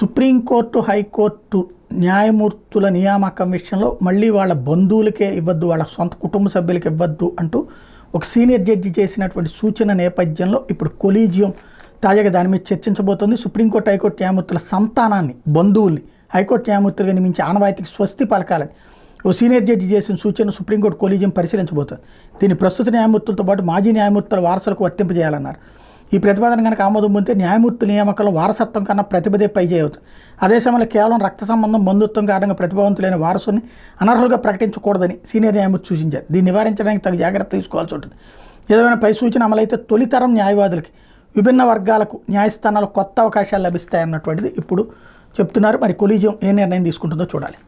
Supreme court high court న్యాయమూర్తుల నియామకం విషయంలో మళ్ళీ వాళ్ళ బంధువులకే ఇవ్వద్దు, వాళ్ళ సొంత కుటుంబ సభ్యులకి ఇవ్వద్దు అంటూ ఒక సీనియర్ జడ్జి చేసినటువంటి సూచన నేపథ్యంలో ఇప్పుడు కొలీజియం తాజాగా దాని మీద చర్చించబోతోంది. సుప్రీంకోర్టు హైకోర్టు న్యాయమూర్తుల సంతానాన్ని, బంధువుల్ని హైకోర్టు న్యాయమూర్తులుగా నియమించి ఆనవాయితీకి స్వస్తి పలకాలని ఓ సీనియర్ జడ్జి చేసిన సూచనను సుప్రీంకోర్టు కొలీజియం పరిశీలించబోతోంది. దీన్ని ప్రస్తుత న్యాయమూర్తులతో పాటు మాజీ న్యాయమూర్తుల వారసులకు వర్తింపజేయాలన్నారు. ఈ ప్రతిపాదన కనుక ఆమోదం పొందితే న్యాయమూర్తుల నియామకంలో వారసత్వం కన్నా ప్రతిభదే పైచేయవుతుంది. అదే సమయంలో కేవలం రక్త సంబంధం, బంధుత్వం కారణంగా ప్రతిభావంతులైన వారసుని అనర్హులుగా ప్రకటించకూడదని సీనియర్ న్యాయమూర్తి సూచించారు. దీన్ని నివారించడానికి తగు జాగ్రత్త తీసుకోవాల్సి ఉంటుంది. ఏదైనా పై సూచన అమలైతే తొలితరం న్యాయవాదులకి, విభిన్న వర్గాలకు న్యాయస్థానాలు కొత్త అవకాశాలు లభిస్తాయన్నటువంటిది ఇప్పుడు చెప్తున్నారు. మరి కొలీజియం ఏ నిర్ణయం తీసుకుంటుందో చూడాలి.